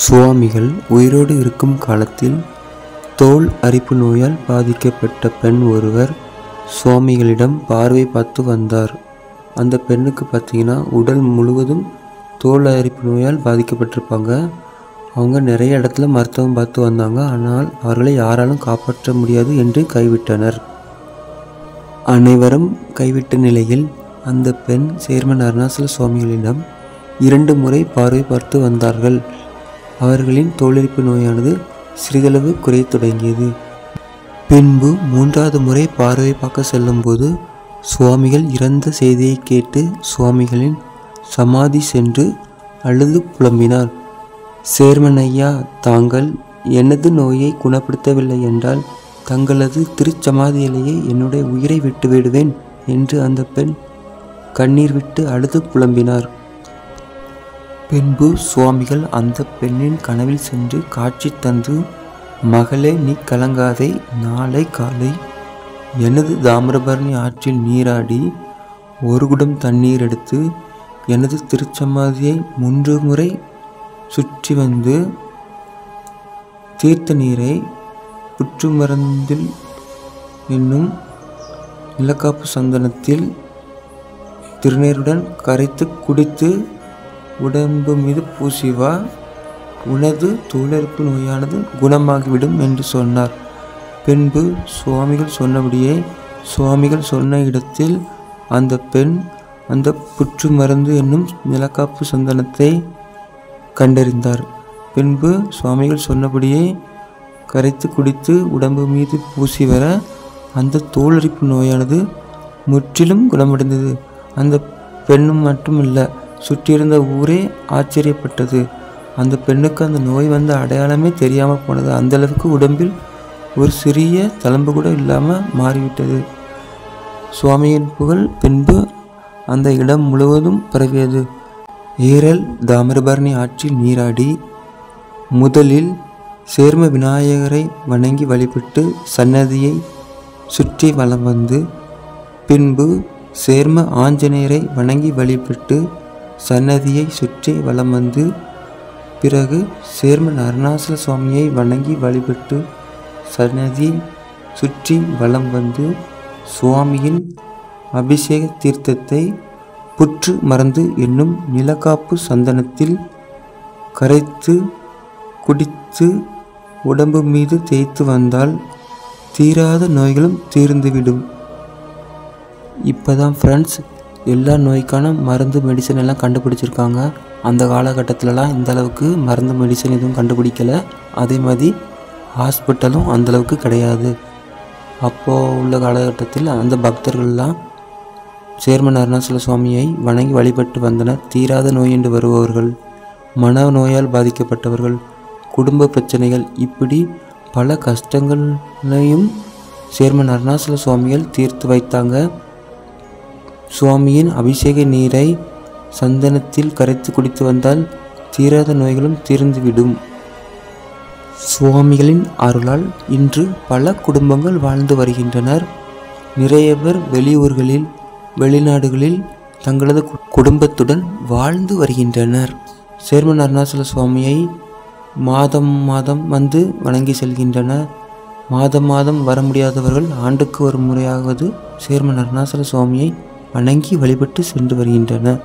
சுவாமிகள் உயிரோடு இருக்கும் காலத்தில் தோல் அரிப்பு நோயால் பாதிக்கப்பட்ட பெண் ஒருவர் சுவாமிகளிடம் பார்வை பார்த்து வந்தார். அந்த பெண்ணுக்கு பார்த்தீங்கன்னா உடல் முழுவதும் தோல் அரிப்பு நோயால் பாதிக்கப்பட்டிருப்பாங்க. அவங்க நிறைய இடத்துல மருத்துவம் பார்த்து வந்தாங்க. ஆனால் அவர்களை யாராலும் காப்பாற்ற முடியாது என்று கைவிட்டனர். அனைவரும் கைவிட்ட நிலையில் அந்த பெண் சேர்மன் அருணாசல சுவாமிகளிடம் 2 முறை பார்வை பார்த்து வந்தார்கள். அவர்களின் தோலரிப்பு நோயானது சிறிதளவு குறைய தொடங்கியது. பின்பு 3வது முறை பார்வை பார்க்க செல்லும்போது சுவாமிகள் இறந்த செய்தியை கேட்டு சுவாமிகளின் சமாதி சென்று அழுது புலம்பினார். சேர்மன் ஐயா, தாங்கள் எனது நோயை குணப்படுத்தவில்லை என்றால் தங்களது திருச்சமாதியிலேயே என்னுடைய உயிரை விட்டு விடுவேன் என்று அந்த பெண் கண்ணீர் விட்டு அழுது புலம்பினார். பின்பு சுவாமிகள் அந்த பெண்ணின் கனவில் சென்று காட்சி தந்து, மகளே, நீ கலங்காதே, நாளை காலை எனது தாமிரபரணி ஆற்றில் நீராடி 1 குடம் தண்ணீர் எடுத்து எனது திருச்சமாதியை 3 முறை சுற்றி வந்து தீர்த்த நீரை புற்று மருந்தில் என்னும் நிலக்காப்பு சந்தனத்தில் திருநீருடன் கரைத்து குடித்து உடம்பு மீது பூசிவா, உனது தோலரிப்பு நோயானது குணமாகிவிடும் என்று சொன்னார். பின்பு சுவாமிகள் சொன்னபடியே சுவாமிகள் சொன்ன இடத்தில் அந்த பெண் அந்த புற்று மருந்து என்னும் நிலக்காப்பு சந்தனத்தை கண்டறிந்தார். பின்பு சுவாமிகள் சொன்னபடியே கரைத்து குடித்து உடம்பு மீது பூசி வர அந்த தோலரிப்பு நோயானது முற்றிலும் குணமடைந்தது. அந்த பெண்ணும் மட்டுமில்லை, சுற்றியிருந்த ஊரே ஆச்சரியப்பட்டது. அந்த பெண்ணுக்கு அந்த நோய் வந்த அடையாளமே தெரியாமல் போனது. அந்த அளவுக்கு உடம்பில் ஒரு சிறிய தழும்பு கூட இல்லாமல் மாறிவிட்டது. சுவாமியின் புகழ் பின்பு அந்த இடம் முழுவதும் பரவியது. ஏரல் தாமிரபரணி ஆற்றில் நீராடி முதலில் சேர்ம விநாயகரை வணங்கி வழிபட்டு சன்னதியை சுற்றி வலம் வந்து, பின்பு சேர்ம ஆஞ்சநேயரை வணங்கி வழிபட்டு சன்னதியை சுற்றி வலம் வந்து, பிறகு சேர்மன் அருணாசல சுவாமியை வணங்கி வழிபட்டு சன்னதியை சுற்றி வலம் வந்து சுவாமியின் அபிஷேக தீர்த்தத்தை புற்று மருந்து என்னும் நிலக்காப்பு சந்தனத்தில் கரைத்து குடித்து உடம்பு மீது தேய்த்து வந்தால் தீராத நோய்களும் தீர்ந்துவிடும். இப்போதான் ஃப்ரெண்ட்ஸ் எல்லா நோய்க்கான மருந்து மெடிசன் எல்லாம் கண்டுபிடிச்சிருக்காங்க. அந்த காலகட்டத்திலலாம் இந்த அளவுக்கு மருந்து மெடிசன் எதுவும் கண்டுபிடிக்கலை. அதே மாதிரி ஹாஸ்பிட்டலும் அந்தளவுக்கு கிடையாது. அப்போது உள்ள காலகட்டத்தில் அந்த பக்தர்கள்லாம் சேர்மன் அருணாசல சுவாமியை வணங்கி வழிபட்டு வந்தனர். தீராத நோய் என்று வருபவர்கள், மன நோயால் பாதிக்கப்பட்டவர்கள், குடும்ப பிரச்சனைகள், இப்படி பல கஷ்டங்களையும் சேர்மன் அருணாசல சுவாமிகள் தீர்த்து வைத்தாங்க. சுவாமியின் அபிஷேக நீரை சந்தனத்தில் கரைத்து குடித்து வந்தால் தீராத நோய்களும் தீர்ந்துவிடும். சுவாமிகளின் அருளால் இன்று பல குடும்பங்கள் வாழ்ந்து வருகின்றனர். நிறைய பேர் வெளியூர்களில், வெளிநாடுகளில் தங்களது குடும்பத்துடன் வாழ்ந்து வருகின்றனர். சேர்மன் அருணாசல சுவாமியை மாதம் மாதம் வந்து வணங்கி செல்கின்றனர். மாதம் மாதம் வர முடியாதவர்கள் ஆண்டுக்கு ஒரு முறையாவது சேர்மன் அருணாசல சுவாமியை வணங்கி வழிபட்டு சென்று வருகின்றனர்.